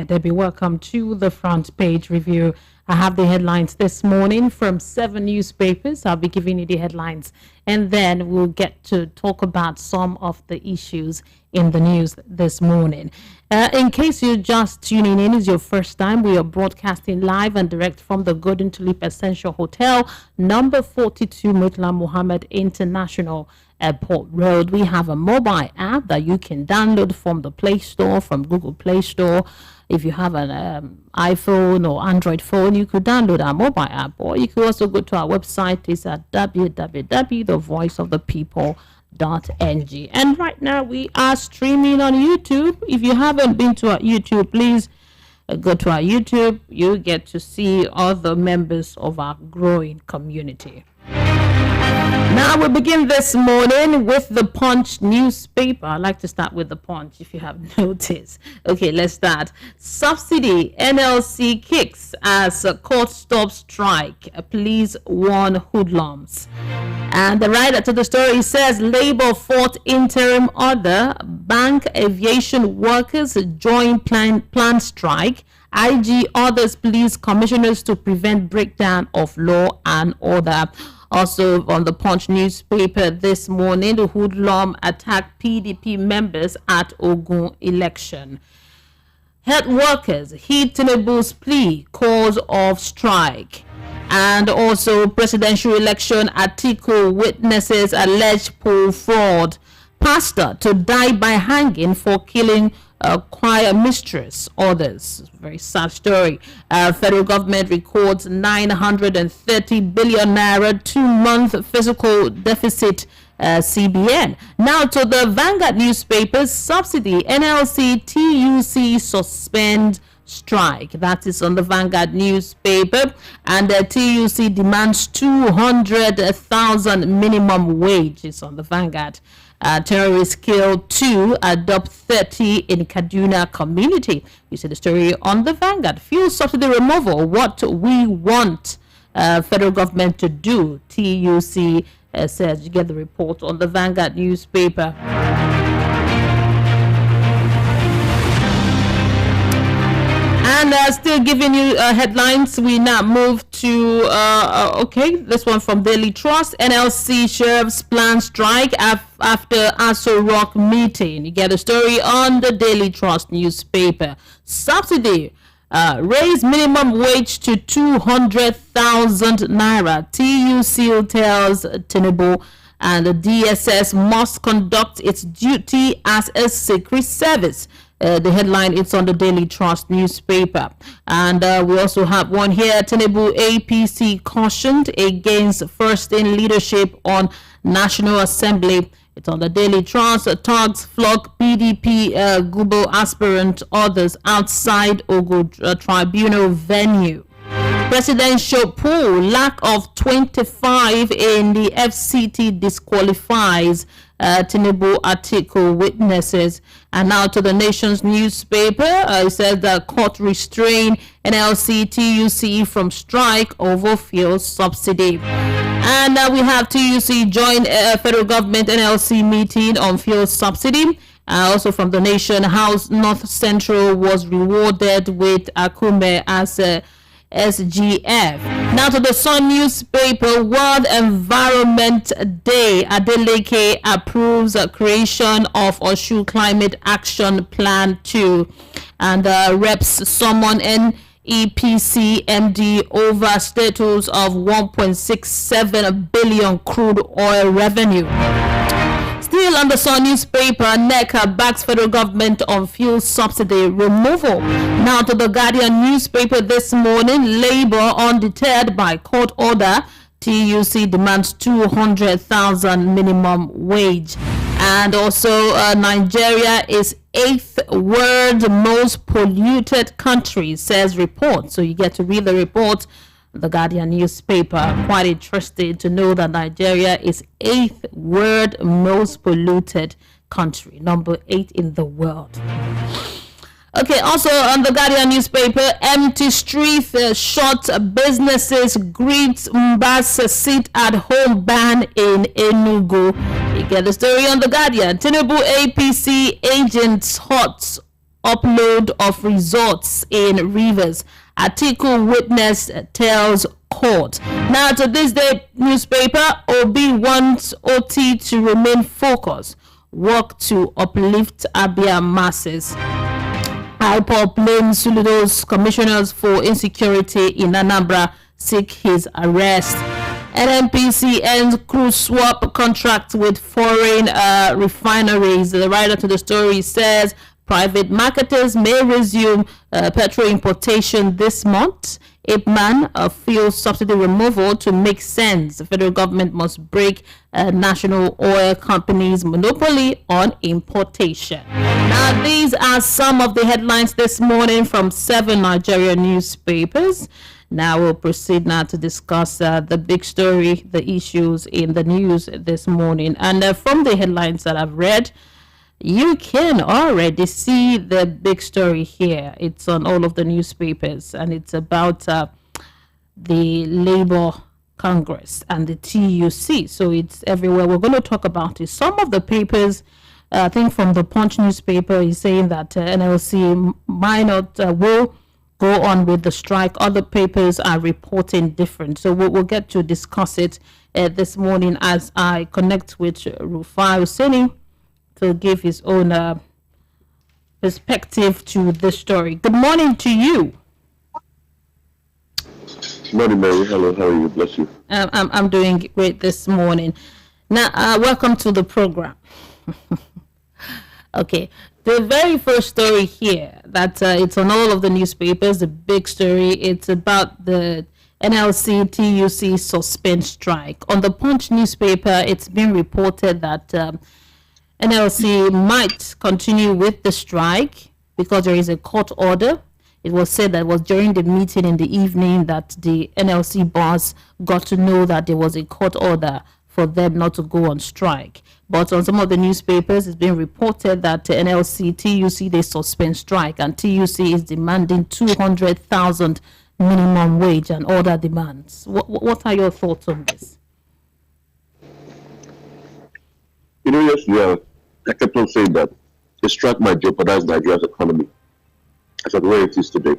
Debbie. Welcome to the front page review. I have the headlines this morning from 7 newspapers. I'll be giving you the headlines, and then we'll get to talk about some of the issues in the news this morning. In case you're just tuning in, it's your first time, we are broadcasting live and direct from the Golden Tulip Essential Hotel, number 42 Murtala Mohammed International Airport Road. We have a mobile app that you can download from the Play Store, from Google Play Store. If you have an iPhone or Android phone, you could download our mobile app, or you could also go to our website. It's at www.thevoiceofthepeople.ng. And right now we are streaming on YouTube. If you haven't been to our YouTube, please go to our YouTube. You get to see all the members of our growing community. Now we begin this morning with the Punch newspaper. I like to start with the Punch, if you have noticed. Okay, let's start. Subsidy, NLC kicks as court stops strike. Police warn hoodlums. And the writer to the story says Labour fought interim order. Bank aviation workers join planned strike. IG orders police commissioners to prevent breakdown of law and order. Also on the Punch newspaper this morning, the hoodlum attacked PDP members at Ogun election. Health workers heed Tinubu's plea, cause of strike. And also presidential election, Atiku witnesses alleged poll fraud. Pastor to die by hanging for killing choir mistress. Others. Very sad story. Federal government records 930 billion naira 2-month fiscal deficit. CBN. Now to the Vanguard newspapers. Subsidy, NLC, TUC suspend strike. That is on the Vanguard newspaper. And the TUC demands 200,000 minimum wage. It's on the Vanguard. Terrorists kill 2, adopt 30 in Kaduna community. You see the story on the Vanguard. Fuel subsidy removal, what we want federal government to do. TUC says. You get the report on the Vanguard newspaper. And still giving you headlines, we now move to, this one from Daily Trust. NLC sheriffs plan strike after Aso Rock meeting. You get the story on the Daily Trust newspaper. Subsidy, raise minimum wage to 200,000 naira. TUC tells Tinubu, and the DSS must conduct its duty as a secret service. The headline, it's on the Daily Trust newspaper. And we also have one here. Tinubu APC cautioned against first in leadership on National Assembly. It's on the Daily Trust. Thugs flog PDP Gubo aspirant, others outside Ogo tribunal venue. Presidential poll, lack of 25 in the FCT disqualifies Tinubu Atiku witnesses. And now to the Nation's newspaper. It says that court restrained NLC TUC from strike over fuel subsidy. And now we have TUC join federal government NLC meeting on fuel subsidy. Also from the Nation, House North Central was rewarded with Akume as a SGF. Now to the Sun newspaper. World Environment Day. Adeleke approves creation of Oshu Climate Action Plan 2. And reps summon NEPC MD over status of 1.67 billion crude oil revenue. Still on the Sun newspaper, NECA backs federal government on fuel subsidy removal. Now to the Guardian newspaper this morning. Labour undeterred by court order. TUC demands 200,000 minimum wage. And also Nigeria is 8th world most polluted country, says report. So you get to read the report. The Guardian newspaper. Quite interesting to know that Nigeria is 8th world most polluted country, number 8 in the world. Okay, also on the Guardian newspaper, empty street, short businesses greet Mbasa sit-at-home ban in Enugu. You get the story on the Guardian. Tinubu APC agents hot upload of results in rivers. Atiku witness tells court. Now, to this day newspaper, Obi wants OT to remain focused, work to uplift Abia masses. IPOB blames Suludo's commissioners for insecurity in Anambra, seek his arrest. NNPC ends cruise swap contract with foreign refineries. The writer to the story says private marketers may resume petrol importation this month. Ipman fuel subsidy removal to make sense. The federal government must break national oil companies' monopoly on importation. Now, these are some of the headlines this morning from 7 Nigerian newspapers. Now we'll proceed now to discuss the big story, the issues in the news this morning. And from the headlines that I've read, you can already see the big story here. It's on all of the newspapers, and it's about the Labour Congress and the TUC. So it's everywhere. We're going to talk about it. Some of the papers, I think from the Punch newspaper, is saying that NLC might not will go on with the strike. Other papers are reporting different. So we'll get to discuss it this morning as I connect with Rufai Oseni to give his own perspective to the story. Good morning to you. Good morning, Mary. Hello, how are you? Bless you. I'm doing great this morning. Now, welcome to the program. Okay, the very first story here that it's on all of the newspapers, the big story, it's about the NLC TUC suspend strike. On the Punch newspaper, it's been reported that NLC might continue with the strike because there is a court order. It was said that it was during the meeting in the evening that the NLC boss got to know that there was a court order for them not to go on strike. But on some of the newspapers, it's been reported that the NLC, TUC, they suspend strike, and TUC is demanding 200,000 minimum wage and other demands. What are your thoughts on this? Yes, I kept on saying that the strike might jeopardize Nigeria's economy as of where it is today.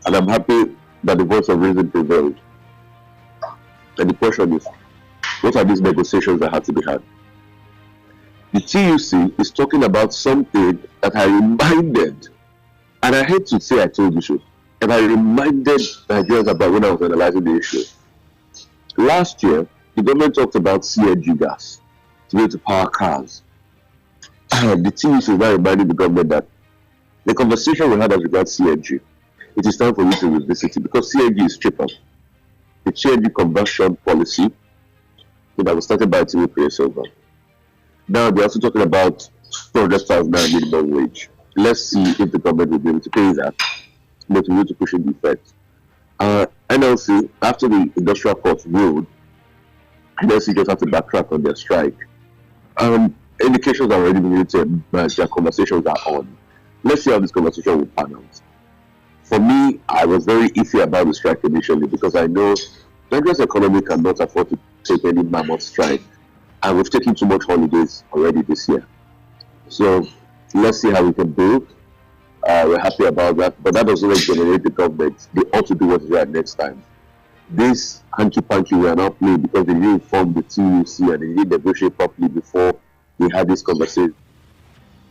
And I'm happy that the voice of reason prevailed. And the question is, what are these negotiations that have to be had? The TUC is talking about something that I reminded, and I hate to say I told you so, and I reminded Nigerians about when I was analyzing the issue. Last year, the government talked about CNG gas to be able to power cars. The TUC is now reminding the government that the conversation we had as regards CNG, it is time for you to revisit it because CNG is cheaper. The CNG conversion policy that was started by Tinubu Silva. Now they're also talking about 200,000 minimum wage. Let's see if the government will be able to pay that, but we need to push in the effect. NLC, after the industrial court ruled, NLC just have to backtrack on their strike. Indications are already being written, but their conversations are on. Let's see how this conversation will pan out. For me, I was very iffy about the strike initially because I know Nigeria's economy cannot afford to take any mammoth strike, and we've taken too much holidays already this year. So let's see how we can do. We're happy about that, but that doesn't generate the government. They ought to do what is right next time. This hanky-panky we are now playing because they didn't form the TUC and they didn't negotiate properly before we had this conversation,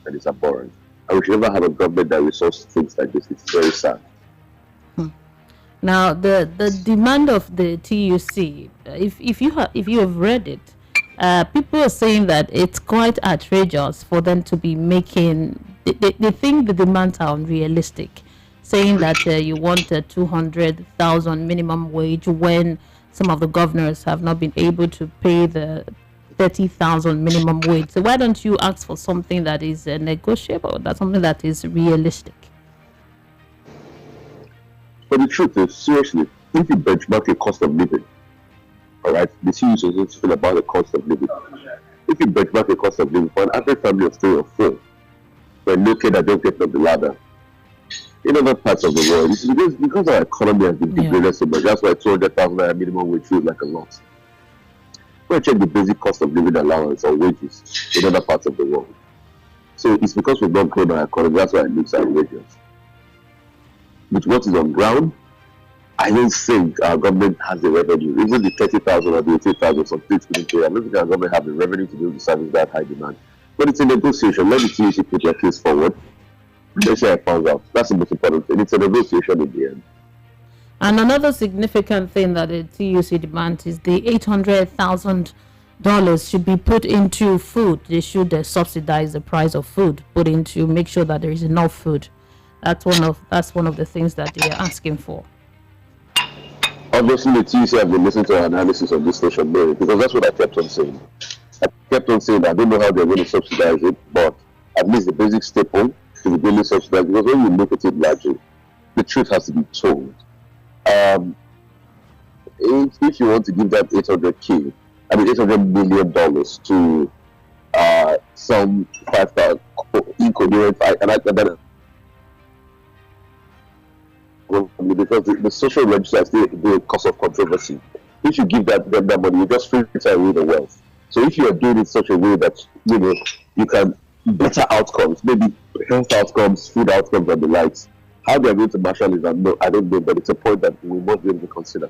and it's abhorrent. And we should never have a government that resorts to things like this. It's very sad. Now, the demand of the TUC, if you have read it, people are saying that it's quite outrageous for them to be making. They think the demands are unrealistic, saying that you want a 200,000 minimum wage when some of the governors have not been able to pay the 30,000 minimum wage. So why don't you ask for something that is negotiable, that's something that is realistic? But the truth is, seriously, if you benchmark your cost of living, all right, the TUC is also about the cost of living. If you benchmark your cost of living for an average family of 3 or 4, for a new kid that don't get up the ladder, in other parts of the world, it's because our economy has been degraded so much. That's why 200,000 minimum wage feels like a lot. Go and check the basic cost of living allowance or wages in other parts of the world. So it's because we've not grown our economy. That's why it looks outrageous. With what is on ground, I don't think our government has the revenue. Even the 30,000 or the 80,000 some states couldn't pay. I don't think our government have the revenue to be able to service that high demand. But it's a negotiation. Let the TUC put their case forward. Make sure it finds out. That's the most important thing. It's a negotiation in the end. And another significant thing that the TUC demands is the $800,000 should be put into food. They should subsidize the price of food, put into make sure that there is enough food. That's one of the things that they are asking for. Obviously, the TUC have been listening to our analysis of this station, because that's what I kept on saying. I kept on saying I don't know how they're going to subsidize it, but at least the basic staple to be really subsidized. Because when you look at it largely, the truth has to be told. If you want to give that $800 million to some 5,000 incoherent, because the social register is the cause of controversy. If you give them that money, you just filter away the wealth. So if you are doing it in such a way that you can better outcomes, maybe health outcomes, food outcomes, and the likes, how they are going to marshal it, I don't know, but it's a point that we must be able to consider.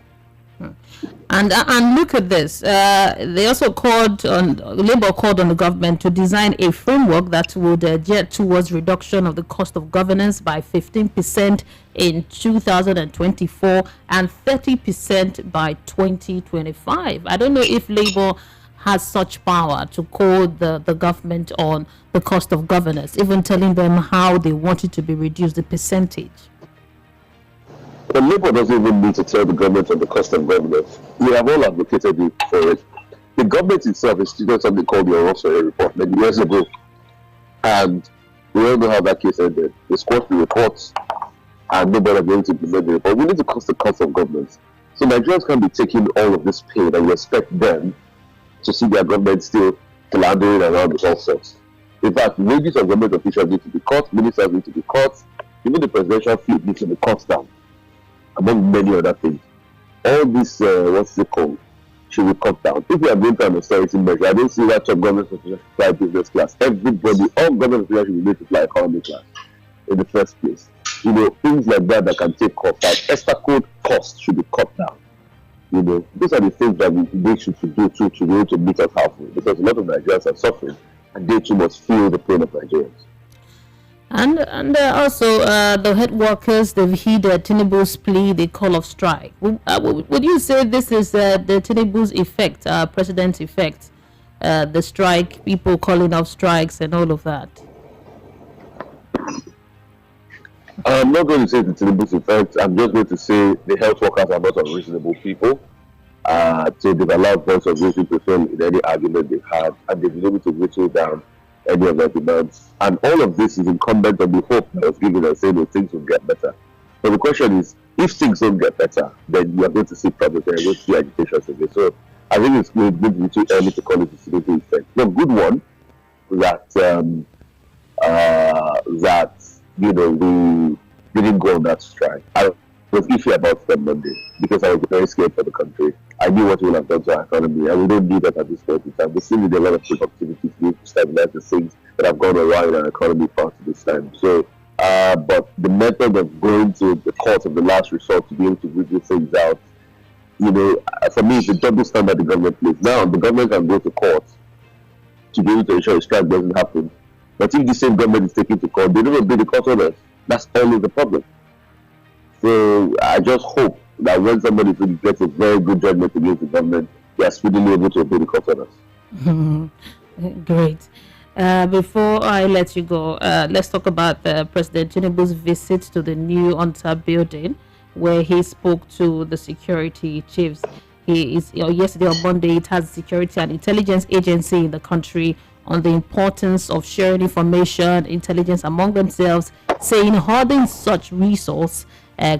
And look at this. They also Labour called on the government to design a framework that would jet towards reduction of the cost of governance by 15% in 2024 and 30% by 2025. I don't know if Labour has such power to call the government on the cost of governance, even telling them how they want it to be reduced, the percentage. The Labour doesn't even need to tell the government on the cost of governance. We have all advocated for it. The government itself is doing something called the Rufai report many years ago. And we all know how that case ended. They squashed the reports and nobody was able to implement the report. We need to cost the cost of governance. So Nigerians can't be taking all of this pain and we expect them to see their government still philandering around with all sorts. In fact, wages of government officials need to be cut, ministers need to be cut, even the presidential fee needs to be cut down, among many other things. All this, what's it called, should be cut down. If we are going to an austerity measure, I don't see that some government officials should fly business class. Everybody, all government officials should be made to fly economy class in the first place. Things like that can take cost out. Extra code costs should be cut down. These are the things that they should do to be able to meet us halfway, because a lot of Nigerians are suffering and they too must feel the pain of Nigerians. And also the head workers, they've heeded Tinubu's plea, the call of strike. Would you say this is the Tinubu's effect, president's effect, the strike, people calling off strikes and all of that? I'm not going to say the Tinubu's effect. I'm just going to say the health workers are not unreasonable people. So they've allowed voice of reason to fail in any argument they've had, and they've been able to whittle down any of their demands. And all of this is incumbent on the hope that was given and saying that things will get better. But the question is, if things don't get better, then you are going to see problems and you're going to see agitations again. So I think it's going to be too early to call it a Tinubu effect. The good one we didn't go on that strike. I was iffy about them Monday because I was very scared for the country. I knew what we would have done to our economy, and we don't need that at this point in time. We still need a lot of productivity to be able to stabilize the things that have gone awry in our economy prior to this time. So, but the method of going to the court of the last resort to be able to review things out, for me, it's a double standard the government plays. Now, the government can go to court to be able to ensure a strike doesn't happen. But if the same government is taking to court, they don't obey the court orders. That's always the problem. So I just hope that when somebody gets a very good judgment against the government, they are speedily able to obey the court orders. Great. Before I let you go, let's talk about President Tinubu's visit to the new UNTA building, where he spoke to the security chiefs. Yesterday on Monday, it has security and intelligence agency in the country on the importance of sharing information, intelligence among themselves, saying hoarding such resource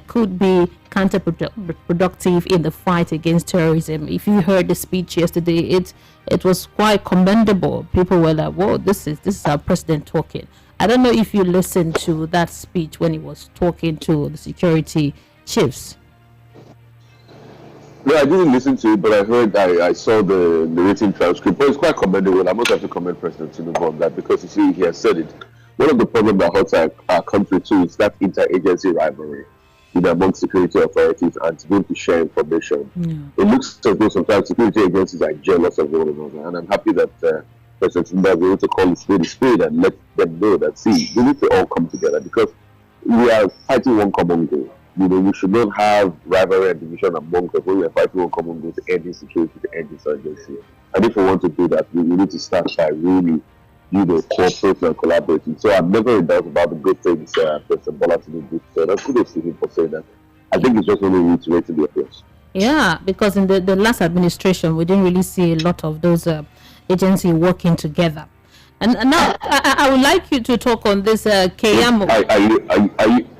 could be counterproductive in the fight against terrorism. If you heard the speech yesterday, it was quite commendable. People were like, "Whoa, this is our president talking." I don't know if you listened to that speech when he was talking to the security chiefs. No, I didn't listen to it, but I saw the written transcript. But it's quite commendable. I must have to commend President Tinubu on that because you see, he has said it. One of the problems that hurts our country too is that interagency rivalry, among security authorities and to be able to share information. It looks as though sometimes security agencies are jealous of one another, and I'm happy that President Tinubu was able to call a spade and let them know that, see, we need to all come together because we are fighting one common goal. We should not have rivalry and division among us when we are fighting one common goal to end insecurity, to end insurgency. And if we want to do that, we need to start by really, cooperating and collaborating. So I'm never in doubt about the good things President Bola Tinubu said. And kudos to him for saying that. I think it's just only reiterating the approach. Yeah, because in the last administration, we didn't really see a lot of those agencies working together. And now I would like you to talk on this Keyamo.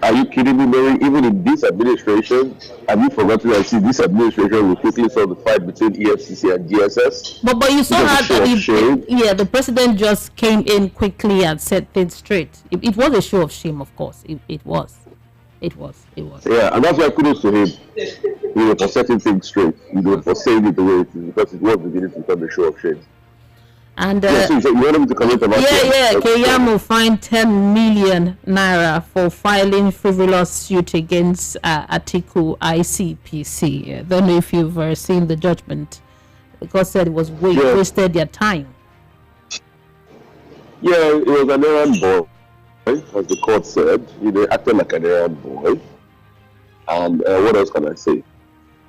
Are you kidding me, Mary? Even in this administration, have you forgotten that this administration will quickly solve the fight between EFCC and GSS? But you saw how the president just came in quickly and set things straight. It was a show of shame, of course. It was. Yeah, and that's why kudos to him, for setting things straight, for saying it the way it is, because it was beginning to become a show of shame. And so you want him to comment about Keyamo fined 10 million naira for filing frivolous suit against Atiku ICPC. I don't know if you've seen the judgment. Because said it was wasted their time. Yeah, it was an errand boy, as the court said. They acted like an errand boy. And what else can I say?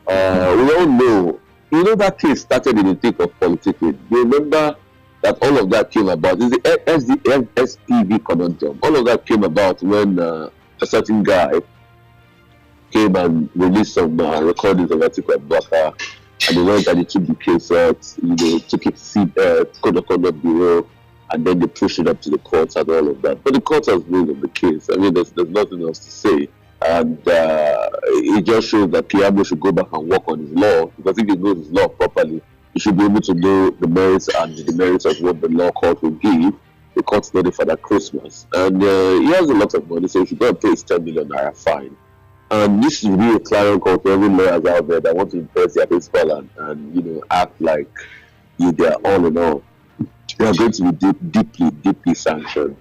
We all know, that case started in the thick of politics. You remember that all of that came about. It's the SPV conundrum. All of that came about when a certain guy came and released some recordings of Atiku Abubakar, and they went and they took the case out, took it to Code of Conduct Bureau, and then they pushed it up to the courts and all of that. But the court has ruled on the case. I mean, there's nothing else to say. And it just shows that Keyamo should go back and work on his law, because if he knows his law properly, he should be able to know the merits and the demerits of what the law court will give. The court's ready for that Christmas. And he has a lot of money, so he should go and pay his 10 million naira fine. And this should be a clarion call to every lawyers out there that want to impress their principal and act like they are all in all. They are going to be deeply sanctioned.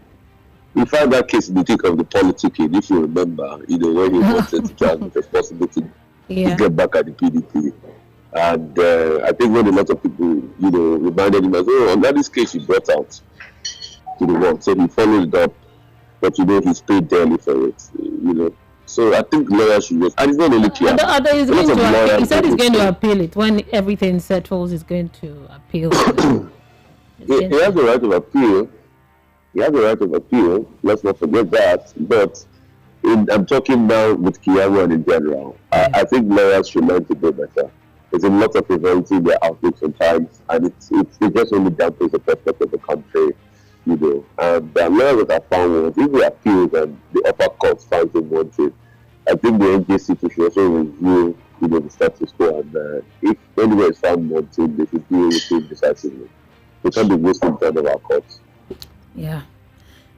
We found that case in the thick of the politicking, if you remember, when he wanted to try with responsibility to get back at the PDP. And I think when a lot of people, reminded him, under this case he brought out to the world, so he followed it up, but he's paid dearly for it, So I think lawyers should just, and it's not only clear. He said he's going to appeal it. When everything settles, he's going to appeal. He has the right of appeal. He has the right of appeal. Let's not forget that. But I'm talking now with Keyamo and in general. I think lawyers should learn to do better. There's a lot of frivolity in their outlook sometimes, and it just only dampens the perspective of the country, And lawyers that are found wanted, if we appeal and the upper court finds them wanted, I think the NJC should also review, the status quo, and if anyone is found wanted, they should deal with it decisively. We can't be wasting time of our courts. Yeah.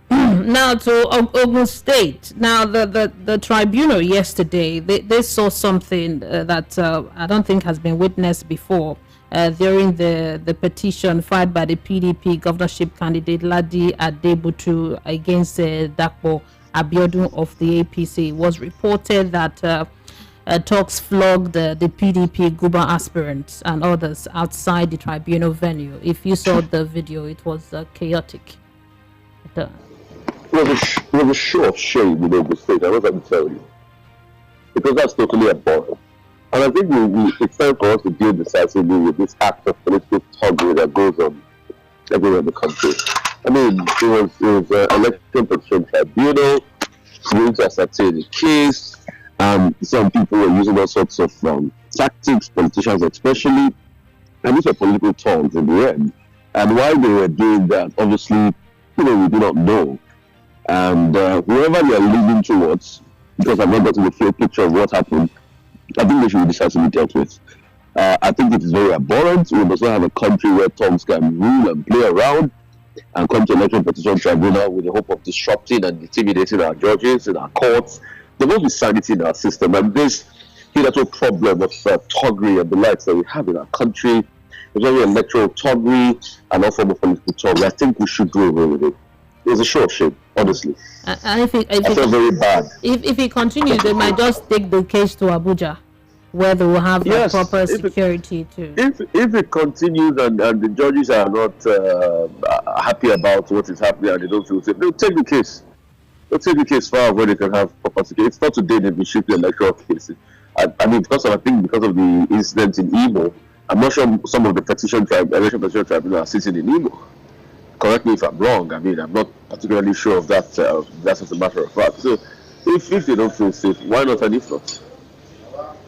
Now to Ogun State. Now the tribunal yesterday, they saw something that I don't think has been witnessed before during the petition filed by the PDP governorship candidate Ladi Adebutu against Dapo Abiodun of the APC. It was reported that talks flogged the PDP Guba aspirants and others outside the tribunal venue. If you saw the video, it was chaotic. It was a show of shame in Ogun State, I wasn't telling you. Because that's totally abhorrent. And I think it's time for us to deal decisively with this act of political thuggery that goes on everywhere in the country. I mean, it was an election petition tribunal, going to ascertain the case. Some people were using all sorts of tactics, politicians especially, and these were political talks in the end. And while they were doing that, obviously, we do not know. And whoever they are leading towards, because I've not gotten a full picture of what happened, I think they should be decisively dealt with. I think it is very abhorrent. We must not have a country where tongues can rule and play around and come to election petition tribunal with the hope of disrupting and intimidating our judges in our courts. There must be sanity in our system, and this hitherto problem of thuggery and the likes that we have in our country. There's only electoral thuggery and all form of political thuggery. I think we should do away with it. It was a short shame, honestly. And if I feel very bad. If it continues, they might just take the case to Abuja, where they will have proper security too. If it continues and the judges are not happy about what is happening and they don't feel safe, they'll take the case. They'll take the case far where they can have proper security. It's not today they've been shifting electoral cases. I mean, because of the incident in Imo, I'm not sure some of the election petition tribunal are sitting in Imo. Correct me if I'm wrong. I mean, I'm not particularly sure of that. That's as a matter of fact. So, if they don't feel safe, why not? And if not?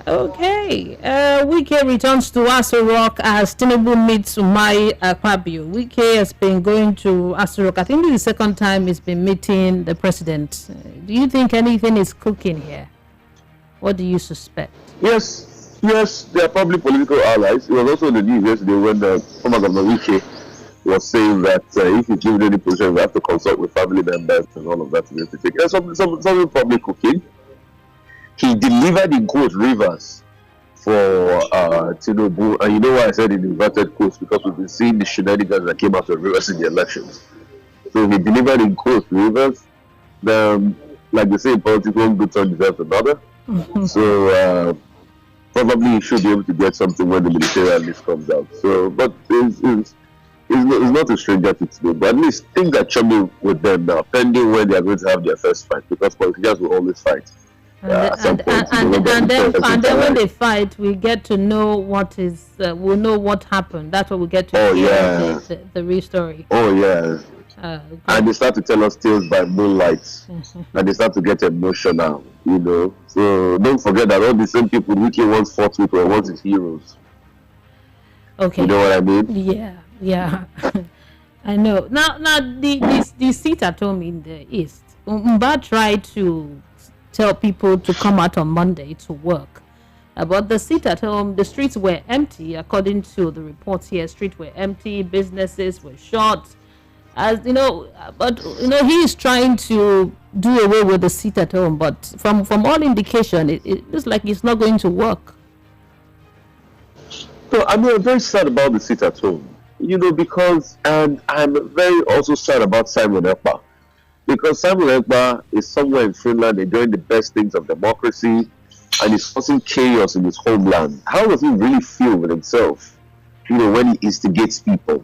Okay. Wike returns to Aso Rock as Tinubu meets Umai Akpabio. Wike has been going to Aso Rock. I think this is the second time he's been meeting the president. Do you think anything is cooking here? What do you suspect? Yes, they are probably political allies. It was also in the news yesterday when former Governor Wike was saying that if he's given any position, we have to consult with family members and all of that. There's something probably cooking. He delivered in quote Rivers for Tinubu, and you know why I said in inverted quotes, because we've been seeing the shenanigans that came out of Rivers in the elections. So he delivered in quote Rivers. Like they say in politics, one good turn deserves another. So probably he should be able to get something when the ministerial list comes out. So, but it's not a stranger to today, but at least things are chumming with them now, pending when they are going to have their first fight, because politicians will always fight. And then when they fight, we get to know what is. We'll know what happened. That's what we get to hear the real story. Oh yeah. And they start to tell us tales by moonlight, and they start to get emotional, you know. So don't forget that all the same people Wiki once fought with were once his heroes. Okay. You know what I mean? Yeah. I know. Now the seat at home in the East, Mba tried to tell people to come out on Monday to work. But the seat at home, the streets were empty, according to the reports here. Streets were empty, businesses were shut. As you know, but you know, he is trying to do away with the seat at home. But from all indication, it looks like it's not going to work. So I'm very sad about the seat at home. You know, because I'm very also sad about Simon Ekpa. Because Simon Ekpa is somewhere in Finland enjoying the best things of democracy and is causing chaos in his homeland. How does he really feel with himself, you know, when he instigates people?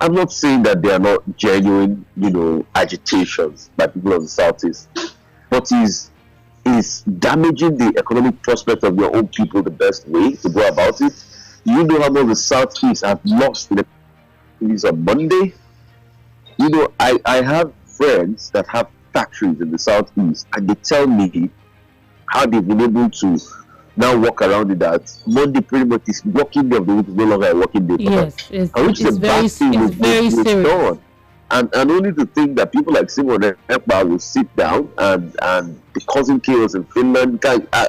I'm not saying that there are not genuine, you know, agitations by people of the Southeast, but he's damaging the economic prospect of your own people the best way to go about it. Do you know how much the Southeast have lost in the elections on Monday? You know, I have friends that have factories in the Southeast, and they tell me how they've been able to now walk around it, that Monday pretty much is working day of the week is no longer a working day for yes, them. It's very serious. And only to think that people like Simon Ekpa will sit down and be causing chaos in Finland.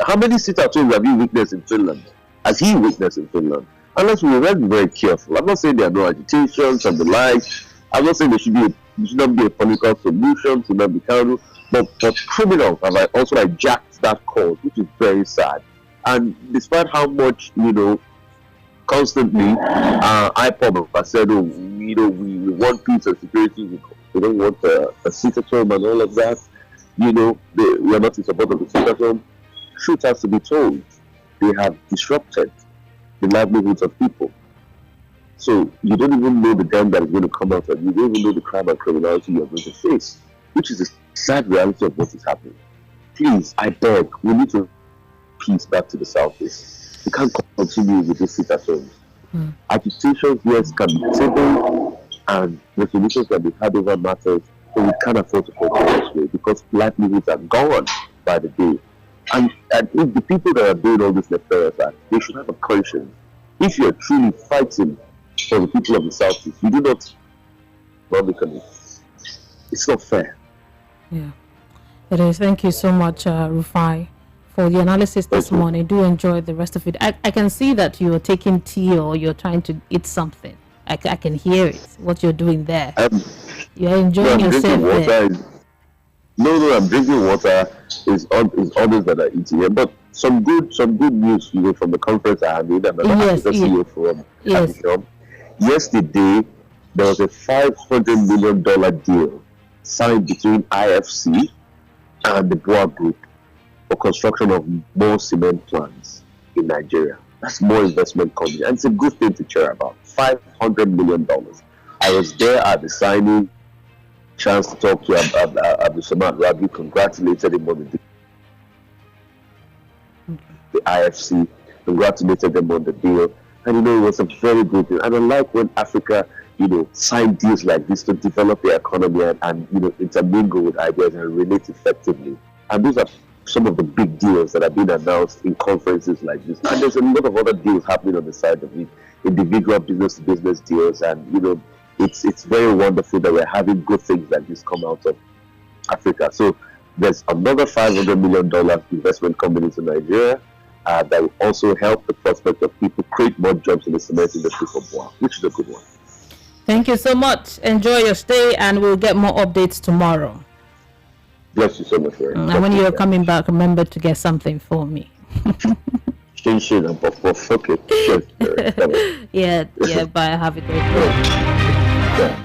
How many sit-at-homes have you witnessed in Finland? Has he witnessed in Finland? Unless we are very careful. I'm not saying there are no agitations and the like. I'm not saying there should not be a political solution to Nnamdi Kalu, but criminals have also hijacked that cause, which is very sad. And despite how much, you know, constantly IPOB have said, oh, you know, we want peace and security, we don't want a seat at home and all of that, you know, we are not in support of the seat at home. Truth has to be told. They have disrupted the livelihoods of people. So you don't even know the gun that is going to come out, and you don't even know the crime and criminality you're going to face, which is a sad reality of what is happening. Please, I beg, we need to peace back to the Southeast. We can't continue with this sit at home. Agitations, yes, can be tabled, and resolutions can be had over matters, but we can't afford to continue this way because livelihoods are gone by the day. And if the people that are doing all this nefarious act, they should have a conscience. If you're truly fighting for the people of the Southeast, you do not logically. It's not fair. Yeah, it is. Thank you so much, Rufai, for the analysis this morning. Do enjoy the rest of it. I can see that you're taking tea or you're trying to eat something. I can hear it, what you're doing there. You're enjoying yourself there. No, I'm drinking water. Is others that are eating it. But some good news, from the conference I had with another Yes, Africa CEO from yes. Africa. Yesterday, there was a $500 million deal signed between IFC and the Boa Group for construction of more cement plants in Nigeria. That's more investment coming, and it's a good thing to cheer about. $500 million. I was there at the signing, chance to talk to Abdul Samad Rabi, congratulated him on the IFC, congratulated them on the deal, and it was a very good deal. And I like when Africa, sign deals like this to develop the economy and intermingle with ideas and relate effectively. And these are some of the big deals that have been announced in conferences like this. And there's a lot of other deals happening on the side of it, individual business-to-business deals, and it's very wonderful that we're having good things like this come out of Africa. So there's another $500 million investment coming into Nigeria that will also help the prospect of people create more jobs in the cement industry for Boa, which is a good one. Thank you so much. Enjoy your stay, and we'll get more updates tomorrow. Bless you so much, Ray. And when you're coming back, remember to get something for me. Okay. Yeah, bye. Have a great day.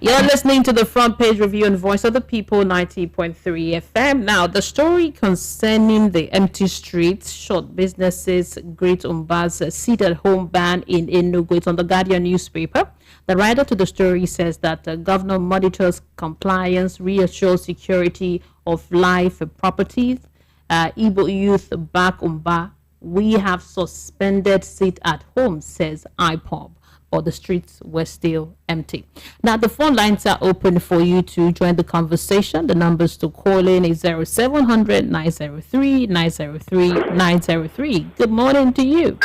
You're listening to the Front Page Review on Voice of the People 90.3 FM. Now, the story concerning the empty streets, short businesses, Great Umba's sit-at-home ban in Enugu. It's on the Guardian newspaper. The writer to the story says that the governor monitors compliance, reassures security of life and properties. Igbo youth back Umba. We have suspended sit-at-home, says IPOB. Or the streets were still empty. Now, the phone lines are open for you to join the conversation. The numbers to call in is 0700 903 903 903. Good morning to you.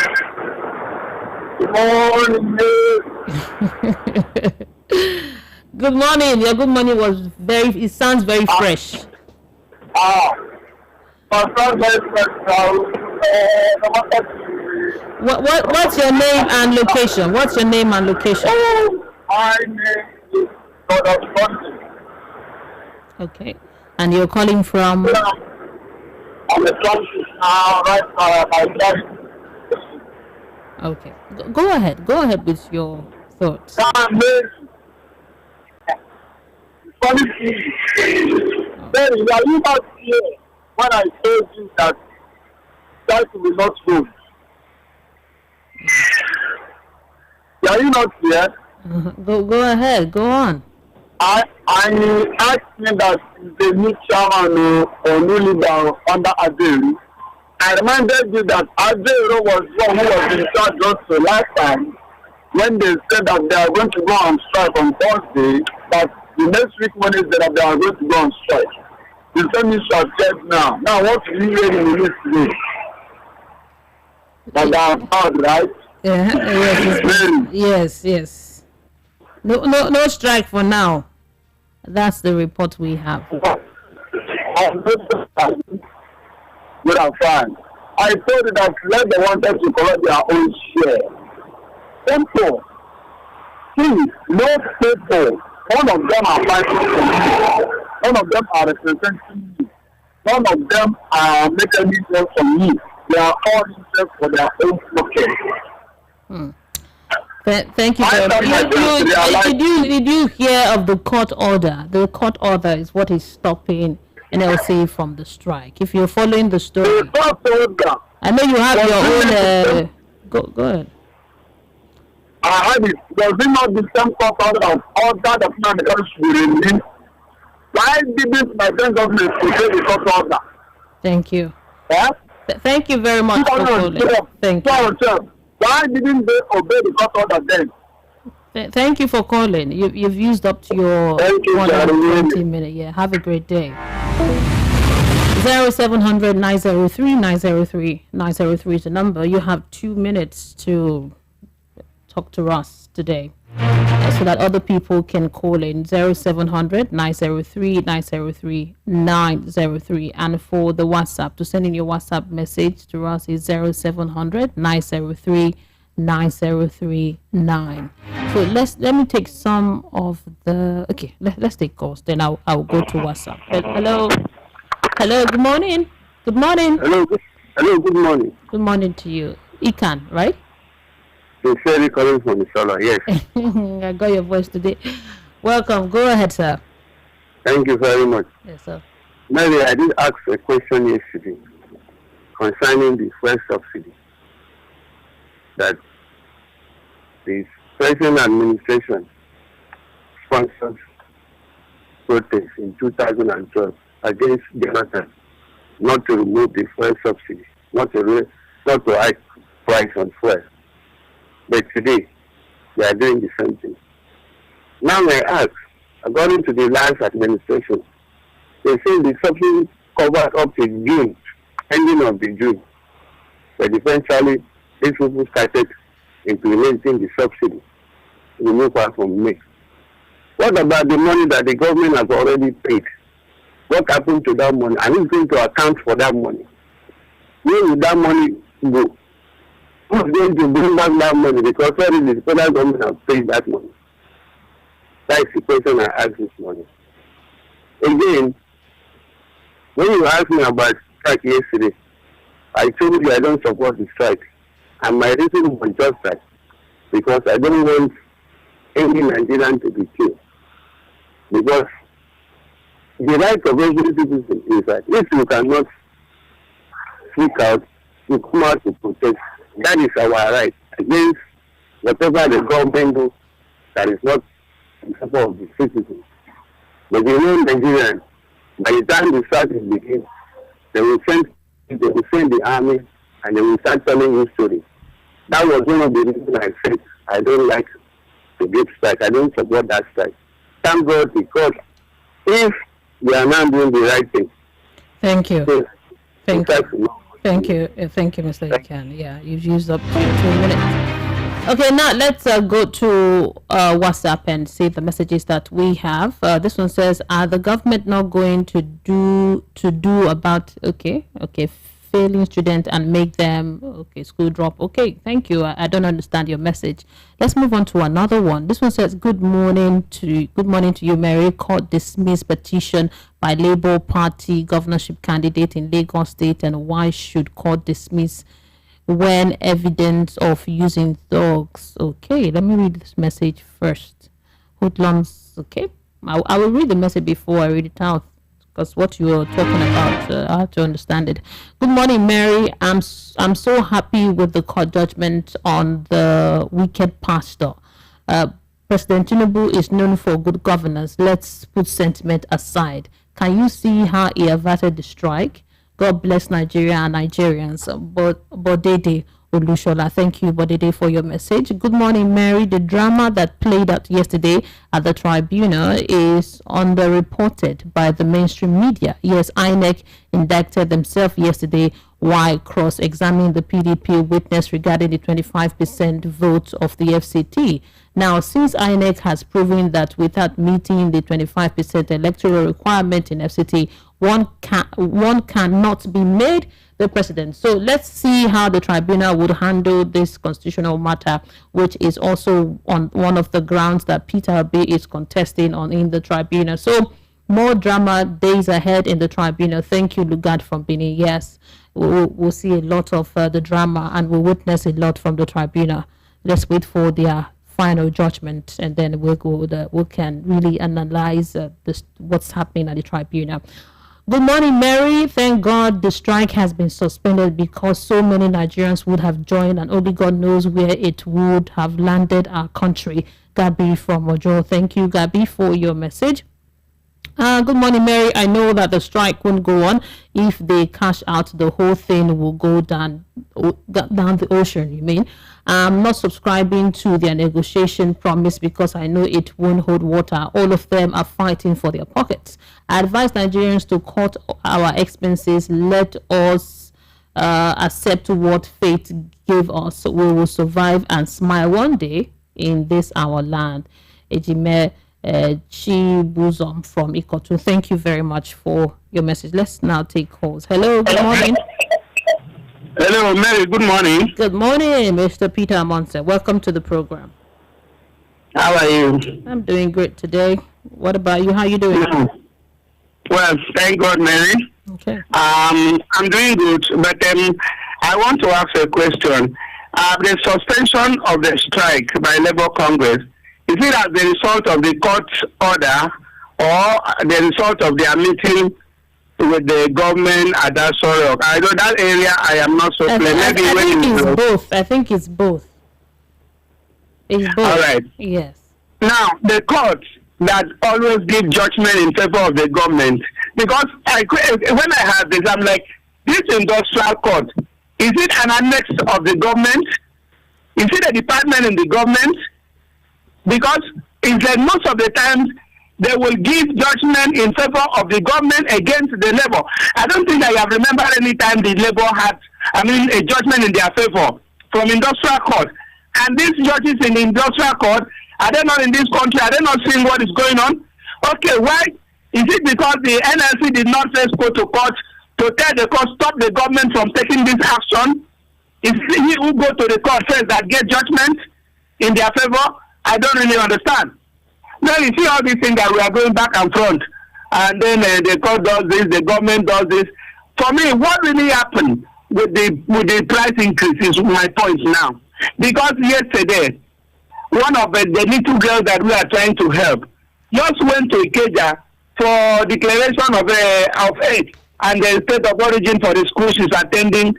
Good morning. Good morning. Your good morning it sounds very fresh. What's your name and location? What's your name and location? My name is Sunday. Okay. And you're calling from? I'm a country now, right now. Okay. Go ahead. Go ahead with your thoughts. Funny thing. Then, are you not here when I told you that will not move? Are you not here? Go ahead. Go on. I asked me that the new chairman or new leader under Adelu. I reminded you that Adelu was one who was in charge also last time when they said that they are going to go on strike on Thursday, but the next week Wednesday that they are going to go on strike. The same issue has said now. Now what do you read in the news today? That they are hard, right? Yes. No strike for now. That's the report we have. But I'm fine. I told you that let the wanted to collect their own share. Simple. Please, no people. None of them are fighting for you. None of them are representing you. None of them are making anything from you. They are all interested for their own pocket. Thank you very much. Did you hear of the court order? The court order is what is stopping NLC from the strike. If you're following the story, I know you have your own. Go ahead. I had it. Does it not the same court order that the country should remain? Why didn't my friend government obey the court order? Thank you. Yeah? Thank you very much for calling. Thank you. Why didn't they obey the court order then? Thank you for calling. You've used up to your 120 minutes. Yeah, have a great day. 0700 903 903 903 is the number. You have 2 minutes to talk to us today, so that other people can call in. 0700 903 903 903. And for the WhatsApp, to send in your WhatsApp message to us is 0700 903 9039. So let me take some of the let's take calls. Then I'll go to WhatsApp. Hello. Good morning. Good morning. Hello. Good morning. Good morning to you. Ikan, right? Sincerely calling from the solar. Yes. I got your voice today. Welcome. Go ahead, sir. Thank you very much. Yes, sir. Maybe I did ask a question yesterday concerning the fuel subsidy that the present administration sponsored protest in 2012 against Jonathan not to remove the fuel subsidy, not to hike price on fuel. But today, they are doing the same thing. Now I ask, according to the last administration, they say the subsidy covered up to June, ending of the June. But eventually, these people started implementing the subsidy to move out from May. What about the money that the government has already paid? What happened to that money? And who's going to account for that money? Where will that money go? Who's going to bring back that money? Because already the federal government has paid that money. That is the question I asked this morning. Again, when you asked me about strike yesterday, I told you I don't support the strike. And my reason was just that. Because I don't want any Nigerian to be killed. Because the right of every citizen is that if you cannot speak out, you come out to protest. That is our right against whatever the government does that is not in support of the citizens. But you know, Nigerians, by the time the strike begins, they will send the army and they will start telling you stories. That was one of the reasons I said I don't like to give strike. I don't support that strike. Thank God, because if we are not doing the right thing. Thank you. So, Thank you. Thank you, Mr. Ikan. Yeah, you've used up 2 minutes. Okay, now let's go to WhatsApp and see the messages that we have. This one says, "Are the government not going to do about failing students and make them school drop?" Okay, thank you. I don't understand your message. Let's move on to another one. This one says, good morning to you, Mary. Court dismissed petition by Labour Party governorship candidate in Lagos State, and why should court dismiss when evidence of using thugs?" Okay, let me read this message first. Hoodlums. Okay, I will read the message before I read it out, because what you are talking about, I have to understand it. Good morning, Mary. I'm so happy with the court judgment on the wicked pastor. President Tinubu is known for good governance. Let's put sentiment aside. Can you see how he averted the strike? God bless Nigeria and Nigerians. Bodede Olushola, thank you, Bodede, for your message. Good morning, Mary. The drama that played out yesterday at the tribunal is underreported by the mainstream media. Yes, INEC indicted themselves yesterday while cross-examining the PDP witness regarding the 25% vote of the FCT. Now, since INEC has proven that without meeting the 25% electoral requirement in FCT, one cannot be made the president. So let's see how the tribunal would handle this constitutional matter, which is also on one of the grounds that Peter Obi is contesting on in the tribunal. So more drama days ahead in the tribunal. Thank you, Lugard from Benin. Yes, we'll see a lot of the drama, and we'll witness a lot from the tribunal. Let's wait for their final judgment, and then we can really analyze what's happening at the tribunal. Good morning, Mary. Thank God the strike has been suspended, because so many Nigerians would have joined, and only God knows where it would have landed our country. Gabi from Ojo. Thank you, Gabi, for your message. Good morning, Mary. I know that the strike won't go on. If they cash out, the whole thing will go down the ocean, you mean? I'm not subscribing to their negotiation promise because I know it won't hold water. All of them are fighting for their pockets. I advise Nigerians to cut our expenses. Let us accept what fate gave us. We will survive and smile one day in this our land. Ejime Chibuzom from Ikotu. Thank you very much for your message. Let's now take calls. Hello, good morning. Hello, Mary. Good morning. Good morning, Mr. Peter Amonte. Welcome to the program. How are you? I'm doing great today. What about you? How are you doing? Well, thank God, Mary. Okay. I'm doing good, but I want to ask a question. The suspension of the strike by Labour Congress, is it as the result of the court order or the result of their meeting with the government at that sort? I know that area I am not so clear. I think it's both. I think it's both. It's both. All right. Yes. Now, the court that always give judgment in favor of the government, because when I have this, I'm like, this industrial court, is it an annex of the government? Is it a department in the government? Because it's like most of the times they will give judgment in favor of the government against the labor. I don't think I have remembered any time the labor had, a judgment in their favor from industrial court. And these judges in the industrial court, are they not in this country? Are they not seeing what is going on? Okay, why? Is it because the NLC did not first go to court to tell the court, stop the government from taking this action? Is it he who go to the court first that get judgment in their favor? I don't really understand. Now you see all these things that we are going back and front, and then the court does this, the government does this. For me, what really happened with the price increase is my point now. Because yesterday, one of the little girls that we are trying to help just went to Ikeja for declaration of aid and the state of origin for the school she's attending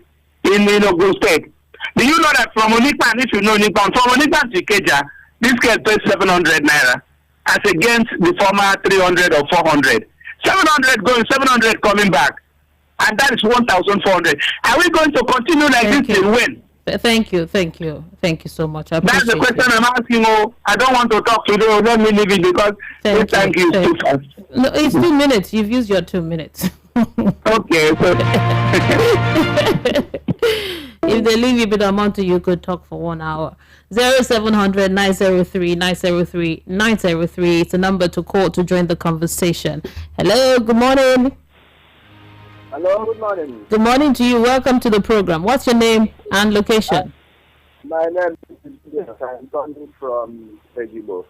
in Ogun State. Do you know that from Onipan, if you know Onipan, from Onipan to Ikeja, this girl pays 700 naira as against the former 300 or 400. 700 going, 700 coming back, and that is 1,400. Are we going to continue like this till when? Thank you so much. That's the question I'm asking. I don't want to talk today. Let me leave it because thank you. Too fast. No, it's 2 minutes. You've used your 2 minutes. Okay. So if they leave you with amount to, you could talk for 1 hour. 0700 903 903 903. It's a number to call to join the conversation. Hello. Good morning. Hello, good morning. Good morning to you. Welcome to the program. What's your name and location? My name is I'm calling from Ejibo.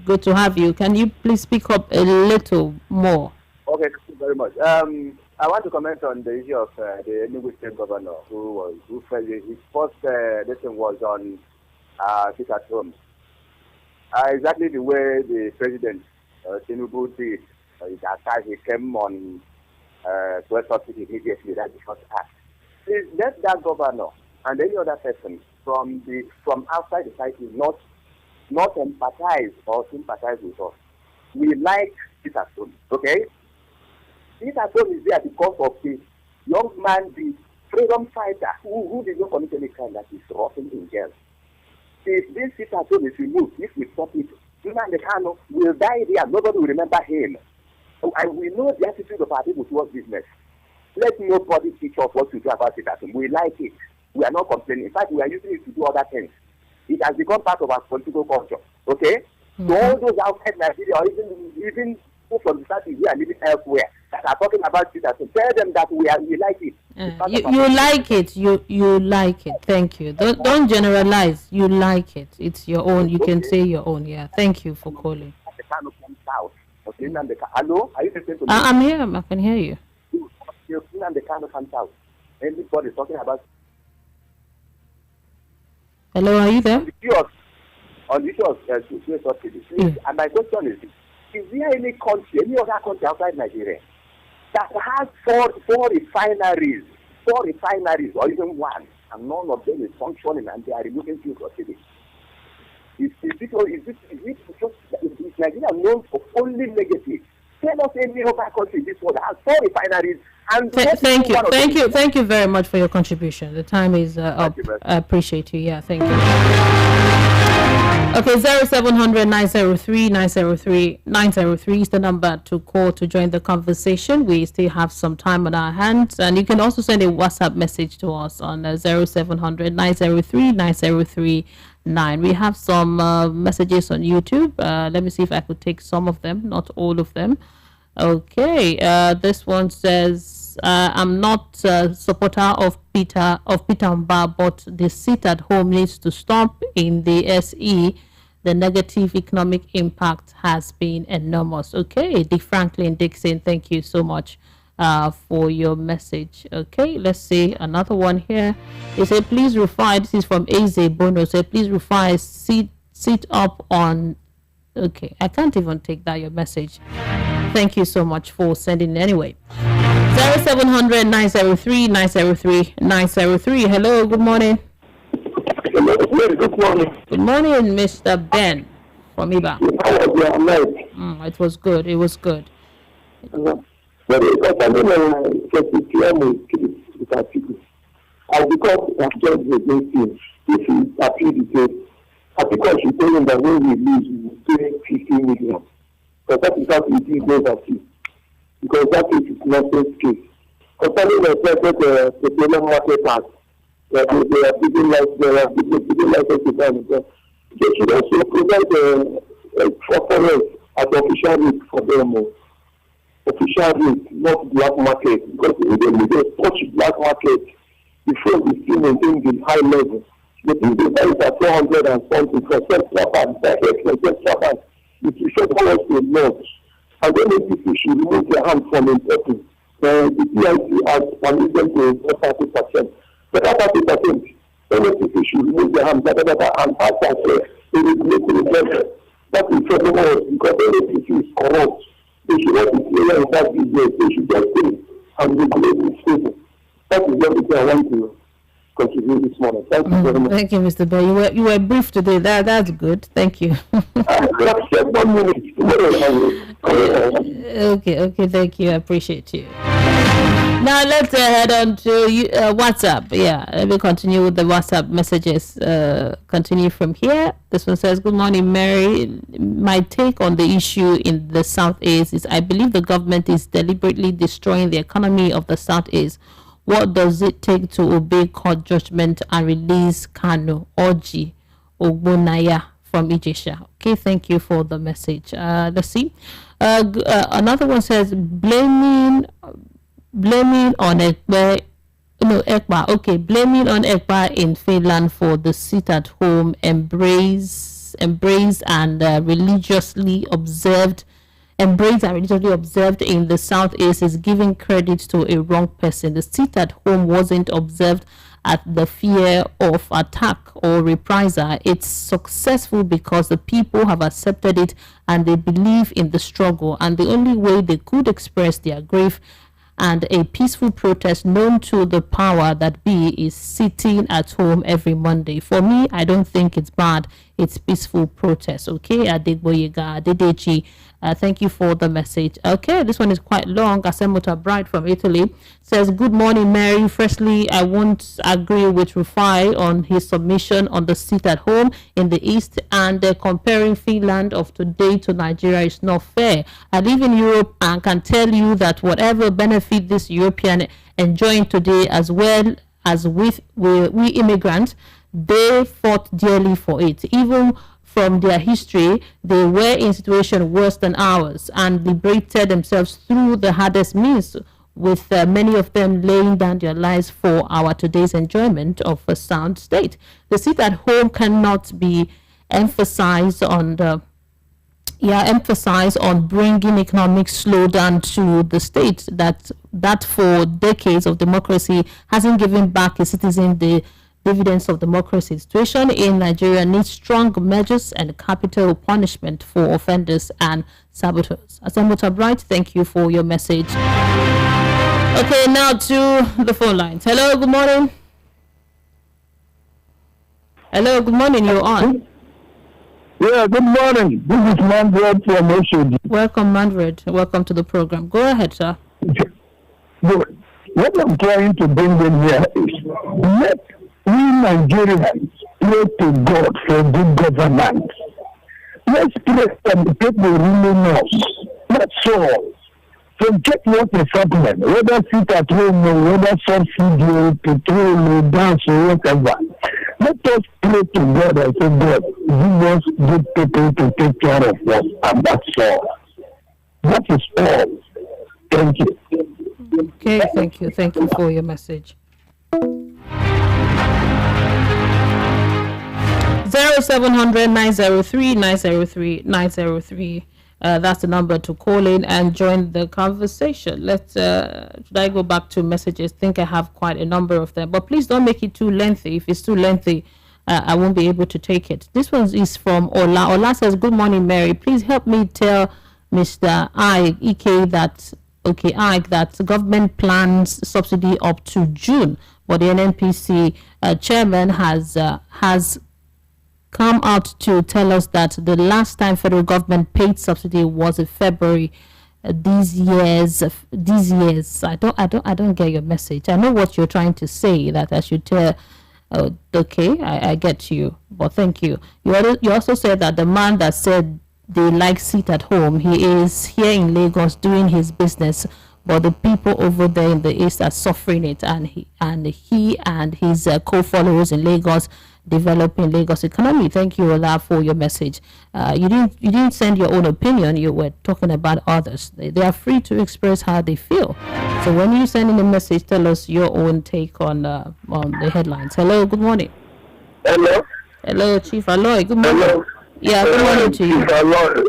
Good to have you. Can you please speak up a little more? Okay, thank you very much. I want to comment on the issue of the Enugu State Governor who his first lesson was on sit at home. Exactly the way the President Tinubu did. He came on 12 subsidy immediately. That is not act. Please let that governor and any other person from outside the society not empathize or sympathize with us. We like it at home, okay? It at home is there because of the young man, the freedom fighter who did not commit any crime that is rotting in jail. If this sit at home is removed, if we stop it, Nnamdi Kalu will die there. Nobody will remember him. And we know the attitude of our people towards business. Let nobody teach us what to do about it at home. We like it. We are not complaining. In fact, we are using it to do other things. It has become part of our political culture. Okay? Mm-hmm. So all those outside Nigeria, or even people from the south who are living elsewhere that are talking about it at home, tell them that we like it. You like it. You like it. Thank you. Don't generalize. You like it. It's your own. You can say your own. Yeah. Thank you for calling. Okay, hello, are you listening to me? I'm here. I can hear you. And the kind of out. Anybody talking about? Hello, are you there? On the issue of and my question is there any country, any other country outside Nigeria that has four refineries, or even one, and none of them is functioning, and they are removing fuel subsidy? Is Nigeria known for only negative? Tell us any other country this world has 4 refineries. And thank you very much for your contribution. The time is up. I appreciate you. Yeah, thank you. Okay, 0700 903 903 903 is the number to call to join the conversation. We still have some time on our hands, and you can also send a WhatsApp message to us on 0700 903 903 9. We have some messages on YouTube. Let me see if I could take some of them, not all of them. Okay, this one says I'm not a supporter of Peter Mba, but the sit at home needs to stop in the SE. The negative economic impact has been enormous. Okay, Dick Franklin Dixon, thank you so much for your message. Okay, let's see another one here. They say, please Rufai, this is from Eze Bono, say, please Rufai, sit up on. Okay, I can't even take that, your message. Thank you so much for sending it anyway. 0700 903 903 903. Hello, good morning. Hello, good morning. Good morning, Mr. Ben from Iba. How was your night? It was good. It was good. But because I don't know, with our people. And because I've just against him, if he appealed the case, and because he told him that when we lose, we will pay 15 million. Because that is how we did overseas. Because that is nonsense case. Concerning the petroleum market act, they are giving license to them. They should also provide forbearance at the official rate for them. Official rate, not black market. Because if they touch black market, before we still maintain the high level. The thing they buy it at 400 and something for central bank, it will show how much they lost. And then the people should remove their hand from importing. The PIC has permitted them to import 30%. But that 30%, then the people should remove their hand, and ask themselves, they will make the investment. That is trouble because the people is corrupt. They should not be clear in that business. They should just stay and regulate this people. That is everything I want to contribute this morning. Thank you very much. Thank you, Mr. Bell. You were brief today. That's good. Thank you. Just 1 minute. Okay. Thank you. I appreciate you. Now let's head on to WhatsApp. Yeah, let me continue with the WhatsApp messages. Continue from here. This one says, good morning, Mary. My take on the issue in the Southeast is I believe the government is deliberately destroying the economy of the Southeast. What does it take to obey court judgment and release Kalu, Oji, Ogbonaya from Ijesha? Okay, thank you for the message. Let's see. Another one says, blaming on Ekpa. Okay, blaming on Ekpa in Finland for the sit-at-home embrace and religiously observed in the Southeast is giving credit to a wrong person. The sit-at-home wasn't observed at the fear of attack or reprisal. It's successful because the people have accepted it and they believe in the struggle. And the only way they could express their grief and a peaceful protest known to the power that be is sitting at home every Monday. For me, I don't think it's bad. It's peaceful protest. Okay, Adegboyega, Adedeji, thank you for the message. Okay, this one is quite long. Asemota Bright from Italy says, good morning, Mary. Firstly, I won't agree with Rufai on his submission on the sit at home in the East, and comparing Finland of today to Nigeria is not fair. I live in Europe and can tell you that whatever benefit this European enjoying today, as well as we immigrants, they fought dearly for it. Even from their history, they were in situation worse than ours and liberated themselves through the hardest means, with many of them laying down their lives for our today's enjoyment of a sound state. The sit at home cannot be emphasized on bringing economic slowdown to the state that for decades of democracy hasn't given back its citizens the dividends of democracy. Situation in Nigeria needs strong measures and capital punishment for offenders and saboteurs. Asemota Bright, thank you for your message. Okay, now to the phone lines. Hello, good morning. Hello, good morning. You're on. Yeah, good morning. This is Manfred from Oshodi. Welcome, Manfred. Welcome to the program. Go ahead, sir. Good. What I'm trying to bring in here is let we Nigerians pray to God for good governance. Let's pray that the people really know. That's all. Forget what is happening, whether sit at home or whether subsidy or petrol or gas or whatever. Let us pray to God and say, God, give us good people to take care of us, and that's all. That is all. Thank you. Okay, thank you. Thank you for your message. 0700 903 903. That's the number to call in and join the conversation. Let's should I go back to messages? I think I have quite a number of them, but please don't make it too lengthy. If it's too lengthy, I won't be able to take it. This one is from Ola. Ola says, "Good morning, Mary. Please help me tell Mr. Ike that the government plans subsidy up to June, but the NNPC chairman has come out to tell us that the last time federal government paid subsidy was in February. These years, I don't get your message. I know what you're trying to say, that I should tell. Okay, I get you, but thank you. You also said that the man that said they like sit at home, he is here in Lagos doing his business, but the people over there in the east are suffering it, and he and his co-followers in Lagos developing Lagos economy. Thank you, Ola, for your message. You didn't send your own opinion. You were talking about others. They are free to express how they feel. So when you send in a message, tell us your own take on the headlines. Hello, good morning. Hello, Chief Aloy. Good morning. Hello. Yeah, good morning to you. Chief Aloy.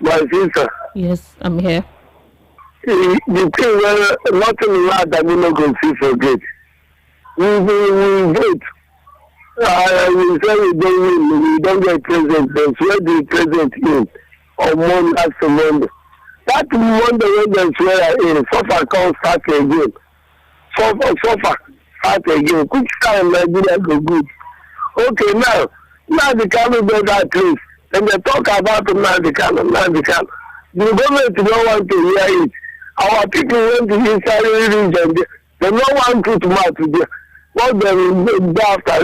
My sister. Yes, I'm here. The thing where nothing lad that we not going to forget. We vote. We say we don't win, we don't get president, but swear the president in on one last Monday. That Monday when they swear in, suffer can't start again. Suffer start again. Quick time Nigeria go good. Okay, now the Kalu go that place. And they talk about Nnamdi. The government don't want to hear it. Our people went to inside region. They don't want to put mouth to them. What they will do after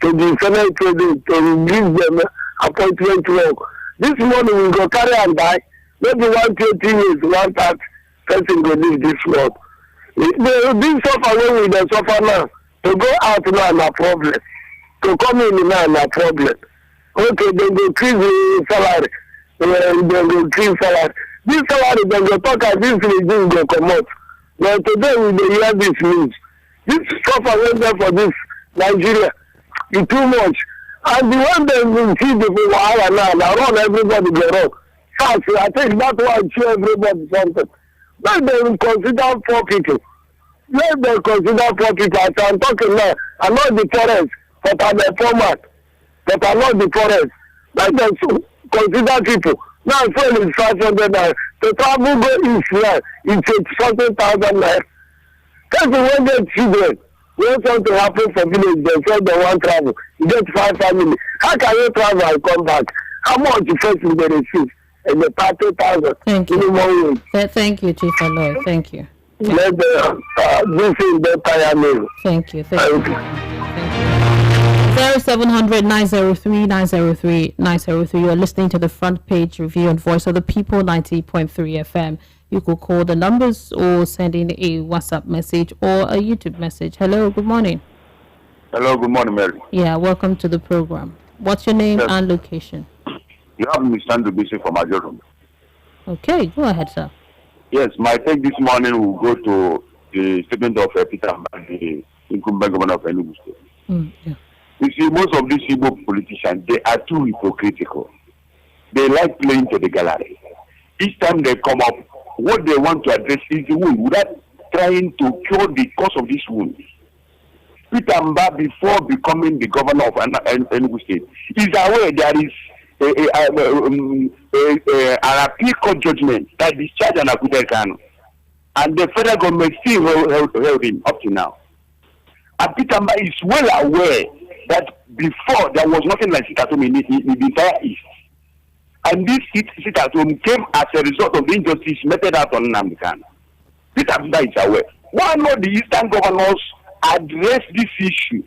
to the Senate president to give them appointment work. This morning we go carry and die. Maybe 120 years, 130 person go leave this world. This suffer when we don't suffer now. To go out now na problem. To come in now na problem. Okay, they go increase the salary. They go increase salary. This salary they go talk as this regime go come out. But today we dey hear this news. This suffer went there for this Nigeria. It's too much. And the one they will see the wahala now run everybody go wrong. Fast, I think that's why I show everybody something. Let them consider poor people. Let them consider poor people. As I'm talking now, I'm not the poorest, but I'm a poor man. But I'm not the poorest. Let them consider people. Now phone is 500 naira. To travel go east now, it's something,000 naira. Person when get children, when something happen for village, they say they want travel. You get 5 family. How can you travel and come back? How much you first will they receive? And the 30,000. Thank you. Thank you, Chief Aloy. Thank you. Let the this is the tire name. Thank you. 0700 903 903 903. You're listening to the front page review on Voice of the People 90.3 FM. You could call the numbers or send in a WhatsApp message or a YouTube message. Hello, good morning. Hello, good morning, Mary. Yeah, welcome to the program. What's your name and location? You have Mr. Nnamdi from Ajorum. Okay, go ahead, sir. Yes, my take this morning will go to the statement of Peter Nnamdi, the incumbent governor of Enugu State. Yeah. You see, most of these Igbo politicians, they are too hypocritical. They like playing to the gallery. Each time they come up, what they want to address is the wound, without trying to cure the cause of this wound. Peter Mba, before becoming the governor of Enugu State, is aware there is an appeal court judgment that discharged an Kanu, and the federal government still held him up to now. And Peter Mba is well aware that before there was nothing like sit-at-home in the entire East. And this sit-at-home came as a result of the injustice meted out on Nnamdi. Peter Mba is aware. Why not the Eastern governors address this issue?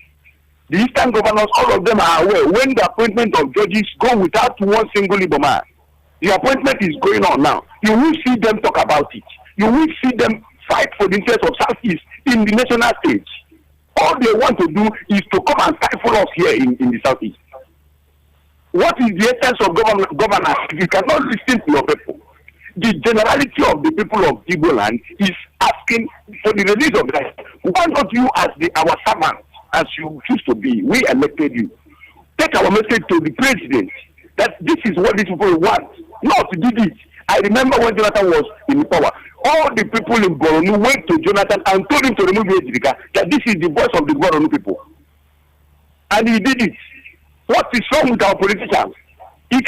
The Eastern governors, all of them are aware when the appointment of judges go without one single Igbo man. The appointment is going on now. You will see them talk about it. You will see them fight for the interest of Southeast in the national stage. All they want to do is to come and stifle us here in the Southeast. What is the essence of governance if you cannot listen to your people? The generality of the people of Igbo land is asking for the release of that. Why not you, as our servants, as you choose to be, we elected you, take our message to the president that this is what these people want, not to do this. I remember when Jonathan was in power, all the people in Borno went to Jonathan and told him to remove Ejirika, that this is the voice of the Borno people. And he did it. What is wrong with our politicians? You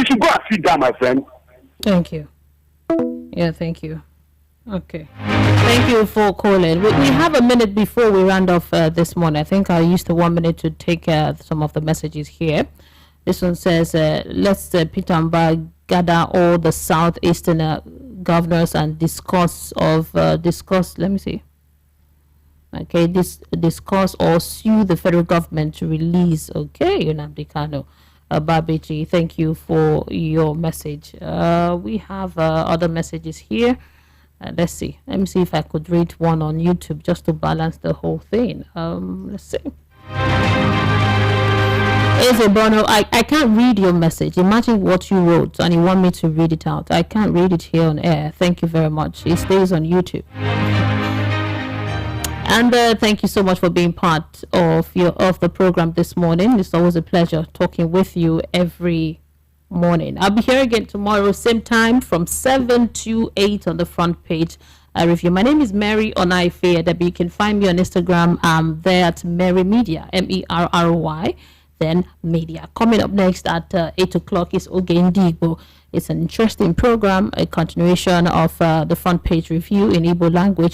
should go and sit down, my friend. Thank you. Yeah, thank you. Okay. Thank you for calling. We have a minute before we round off this morning. I think I used the 1 minute to take some of the messages here. This one says, let's Peter Mba gather all the southeastern governors and discuss, let me see. Okay, discuss or sue the federal government to release. Okay, Nnamdi Kanu. Babeji, thank you for your message. We have other messages here. Let's see. Let me see if I could read one on YouTube just to balance the whole thing. Let's see. Bono, I can't read your message. Imagine what you wrote and you want me to read it out. I can't read it here on air. Thank you very much. It stays on YouTube. And thank you so much for being part of the program this morning. It's always a pleasure talking with you every morning. I'll be here again tomorrow, same time, from 7 to 8 on the front page review. My name is Mary Onaife. You can find me on Instagram. I'm there at Mary Media, MERRY, then Media. Coming up next at 8 o'clock is Oge Ndigbo. It's an interesting program, a continuation of the front page review in Igbo language.